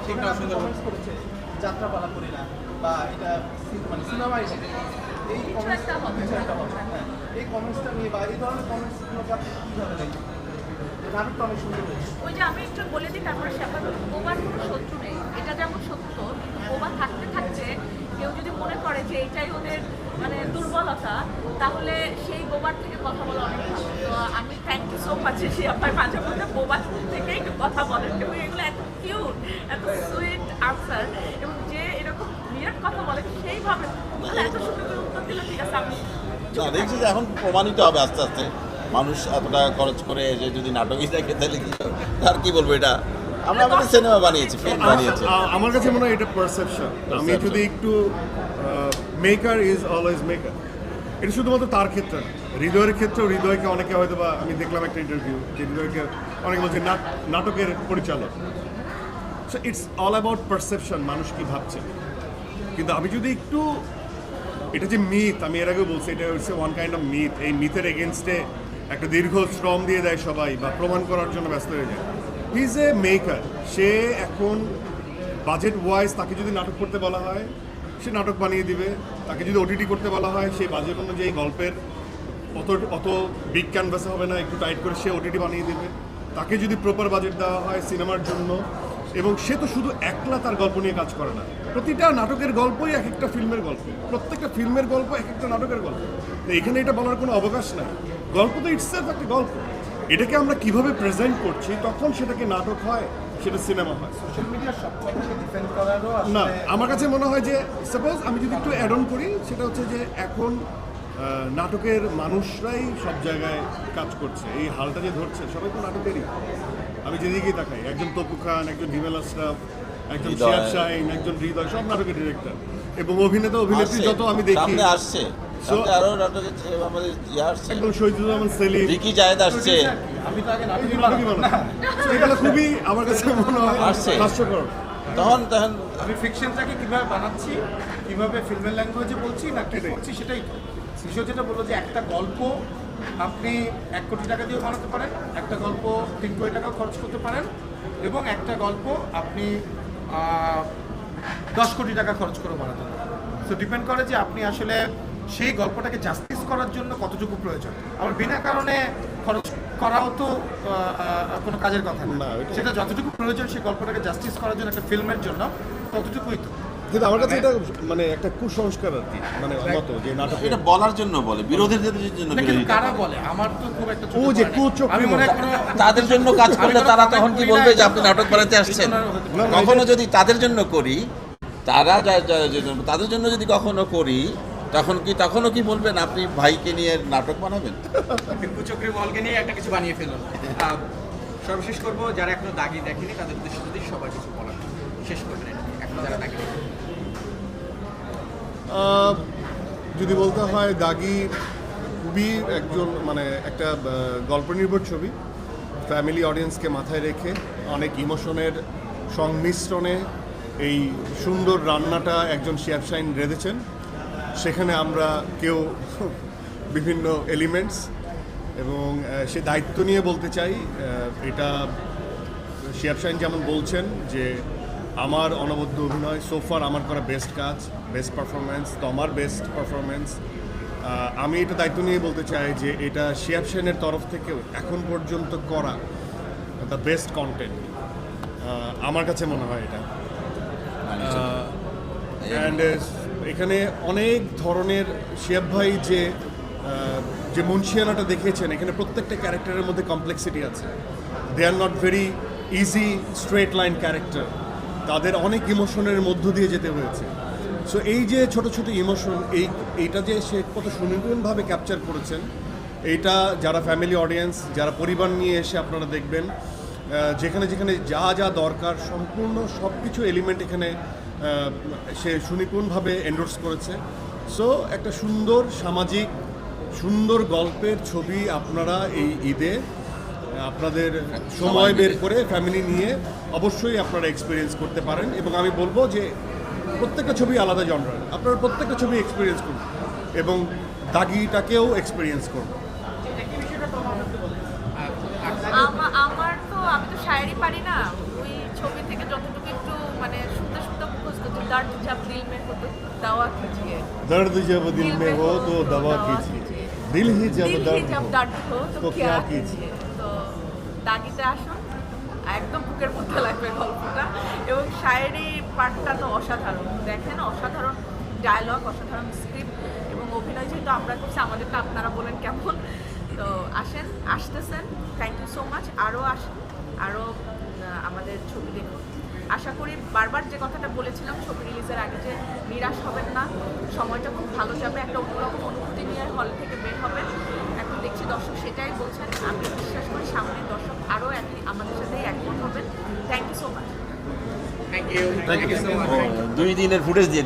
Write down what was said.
অ্যাক্টিংটাও সুন্দর করেছে, যাত্রাপালা করি না বা এটা মানে সিনেমাই এই কমেন্টসটা হবে, হ্যাঁ এই কমেন্টসটা নিয়ে বা এই ধরনের কমেন্টসগুলোকে আপনি কীভাবে দেখেন? নাটকটা অনেক সুন্দর হয়েছে। ওই যে আমি একটু বলে দিই, তারপরে শ্যাপার বোবার কোনো শত্রু নেই, এটা যেমন সত্য, কিন্তু বোবা থাকতে থাকতে কেউ যদি মনে করে যে এটাই ওদের মানে দুর্বলতা, তাহলে সেই বোবার থেকে কথা বলা অনেক ভালো। তো আমি থ্যাংক ইউ সো মাচ যে আপনার মাঝে মধ্যে বোবার থেকে একটু কথা বলেন, এবং এগুলো এত কিউট, এত সুইট আনসার, এবং যে এরকম নিরাট কথা বলে সেইভাবে এত সুন্দর করে উত্তর দিল। ঠিক আছে, আমি দেখছি যে এখন প্রমাণিত হবে আস্তে আস্তে, মানুষ এত টাকা খরচ করে যে যদি নাটকই দেখে তাহলে কি আর কি বলবো, এটা আমরা আমাদের সিনেমা বানিয়েছি, ফিল্ম বানিয়েছি। আমার কাছে মনে হয় এটা পারসেপশন। আমি যদি একটু মেকার ইজ অলওয়েজ মেকার, এটা শুধুমাত্র তার ক্ষেত্রে না, হৃদয়ের ক্ষেত্রেও। হৃদয়কে অনেকে হয়তো বা, আমি দেখলাম একটা ইন্টারভিউ যে হৃদয়কে অনেকে বলছে নাটকের পরিচালক। So it's all about perception, মানুষ কী ভাবছে। কিন্তু আমি যদি একটু, এটা যে মিথ, আমি এর আগেও বলছি, এটা হচ্ছে ওয়ান কাইন্ড অফ মিথ। এই মিথের এগেনস্টে একটা দীর্ঘ শ্রম দিয়ে দেয় সবাই, বা প্রমাণ করার জন্য ব্যস্ত হয়ে যায়। He is a maker. সে এখন বাজেট ওয়াইজ তাকে যদি নাটক করতে বলা হয়, সে নাটক বানিয়ে দিবে। তাকে যদি ওটিটি করতে বলা হয়, সেই বাজেট অনুযায়ী গল্পের অত বিগ ক্যানভাসে হবে না, একটু টাইট করে সে ওটিটি বানিয়ে দেবে। তাকে যদি প্রপার বাজেট দেওয়া হয় সিনেমার জন্য, এবং সে তো শুধু একলা তার গল্প নিয়ে কাজ করে না, প্রতিটা নাটকের গল্পই এক একটা ফিল্মের গল্প, প্রত্যেকটা ফিল্মের গল্প এক একটা নাটকের গল্প। তো এখানে এটা বলার কোনো অবকাশ নাই। গল্প তো ইটসেলফ একটা গল্প, এটাকে আমরা কিভাবে প্রেজেন্ট করছি তখন সেটাকে নাটক হয়, সেটা সিনেমা হয়। সোশ্যাল মিডিয়ার সব কথাকে ডিফেন্ড করারও না, আমার কাছে মনে হয় যে সাপোজ আমি যদি একটু অ্যাড অন করি, সেটা হচ্ছে যে এখন নাটকের মানুষরাই সব জায়গায় কাজ করছে। এই হালটা যে ধরছে সবাই তো নাটকেরই। আমি যেদিকেই তাকাই, একজন তপু খান, একজন হিমেল আশরাফ, একজন শিয়াব শাহিন, একজন হৃদয়, সব নাটকের ডিরেক্টর এবং অভিনেতা অভিনেত্রী যত আমি দেখি সামনে আসছে, আরো নাটকের আমাদের আসছে, একদম শহীদুর রহমান সেলিম, ভিকি জায়েদ আসছে। আমি তো আগে নাটকই বানাই। এগুলো খুবই আমার কাছে মনে হয় আসছে। হাস্যকর। তখন আমি ফিকশনটাকে কিভাবে বানাচ্ছি, কিভাবে ফিল্মের ল্যাঙ্গুয়েজে বলছি না কি করছি, সেটাই তো। শিশু যেটা বললো যে একটা গল্প আপনি 1 কোটি টাকা দিয়ে বানাতে পারেন, একটা গল্প 3 কোটি টাকা খরচ করতে পারেন, এবং একটা গল্প আপনি 10 কোটি টাকা খরচ করে বানাতে পারেন। তো ডিপেন্ড করে যে আপনি আসলে সেই গল্পটাকে জাস্টিস করার জন্য কতটুকু প্রয়োজন। আবার বিনা কারণে খরচ করাও তো কোনো কাজের কথা না। সেটা যতটুকু প্রয়োজন সেই গল্পটাকে জাস্টিস করার জন্য একটা ফিল্মের জন্য, ততটুকুই তো। কিন্তু আমার কাছে এটা মানে একটা কুসংস্কার আর কি, মানে মতো যে নাটক এটা বলার জন্য বলে, বিরোধীদের জন্য না, কিন্তু কারা বলে? আমার তো খুব একটা ও যে কুচক্রী আমি মনে হয় তাদের জন্য কাজ করলে তারা তখন কি বলবে যে আপনি নাটক বানাতে আসছেন? কখনো যদি তাদের জন্য করি, তাদের জন্য যদি কখনো করি, তখনও কি বলবেন আপনি ভাইকে নিয়ে নাটক বানাবেন? কুচক্রী বলকে নিয়ে একটা কিছু বানিয়ে ফেলুন। সর্বশেষ করবো, যারা এখনো দাগি দেখেনি তাদের উদ্দেশ্যে যদি সবার কিছু বলার, শেষ করবেন এখনো যারা দাগি দেখেনি। যদি বলতে হয়, দাগি খুবই একজন মানে একটা গল্প নির্ভর ছবি, ফ্যামিলি অডিয়েন্সকে মাথায় রেখে অনেক ইমোশনের সংমিশ্রণে এই সুন্দর রান্নাটা একজন শিয়াব শাহিন রেঁধেছেন। সেখানে আমরা কেউ বিভিন্ন এলিমেন্টস, এবং সে দায়িত্ব নিয়ে বলতে চাই, এটা শিয়াব শাহিন যেমন বলছেন যে আমার অনবদ্য অভিনয়, সোফার আমার করা বেস্ট কাজ, বেস্ট পারফরমেন্স, তো আমার বেস্ট পারফরমেন্স। আমি এটা দায়িত্ব নিয়ে বলতে চাই যে এটা শিয়াব শাহিনের তরফ থেকেও এখন পর্যন্ত করা দ্য বেস্ট কন্টেন্ট আমার কাছে মনে হয় এটা। অ্যান্ড এখানে অনেক ধরনের শিয়াব ভাই যে মুন্সিয়ানাটা দেখিয়েছেন, এখানে প্রত্যেকটা ক্যারেক্টারের মধ্যে কমপ্লেক্সিটি আছে। They are not very easy straight line character, তাদের অনেক ইমোশনের মধ্য দিয়ে যেতে হয়েছে। সো এই যে ছোট ছোট ইমোশন, এইটা যে সে কত সুনিপুণভাবে ক্যাপচার করেছেন, এইটা যারা ফ্যামিলি অডিয়েন্স, যারা পরিবার নিয়ে এসে আপনারা দেখবেন, যেখানে যেখানে যা যা দরকার সম্পূর্ণ সব কিছু এলিমেন্ট এখানে সে সুনিপুণভাবে এন্ডোর্স করেছে। সো একটা সুন্দর সামাজিক সুন্দর গল্পের ছবি আপনারা এই ঈদে আপনাদের সময় বের করে ফ্যামিলি নিয়ে অবশ্যই আপনারা এক্সপিরিয়েন্স করতে পারেন। এবং আমি বলবো যে প্রত্যেকটা ছবি আলাদা জনরার, আপনারা প্রত্যেকটা ছবি এক্সপিরিয়েন্স করুন এবং দাগিটাকেও এক্সপিরিয়েন্স করুন। আমার তো, আমি তো শায়েরি পারি না, ওই ছবি থেকে যতটুকু একটু মানে दर्द जब दिल में हो तो दवा कीजिए दर्द जब दिल में हो तो दवा कीजिए दिल ही जब दर्द हो तो तो क्या क्या कीजिए তো দাগিতে আসুন একদম বুকের মধ্যে লাগবে গল্পটা এবং শায়েরি পার্টটা তো অসাধারণ দেখেন অসাধারণ ডায়লগ অসাধারণ স্ক্রিপ্ট এবং অভিনয় যেহেতু আমরা করছি আমাদেরটা আপনারা বলেন কেমন তো আসতেছেন থ্যাংক ইউ সো মাচ আরও আসেন আরও আমাদের ছবি দেখুন আশা করি বারবার যে কথাটা বলেছিলাম ছবি রিলিজের আগে যে নিরাশ হবেন না সময়টা খুব ভালো যাবে একটা অন্যরকম অনুভূতি নিয়ে হল থেকে বের হবেন এখন দেখছি দর্শক সেটাই বলছেন আমি বিশ্বাস করি সামনের দর্শক আরও আমাদের সাথেই একমত হবেন thank you so much thank you so much 2 দিনের ফুটেজ দিয়ে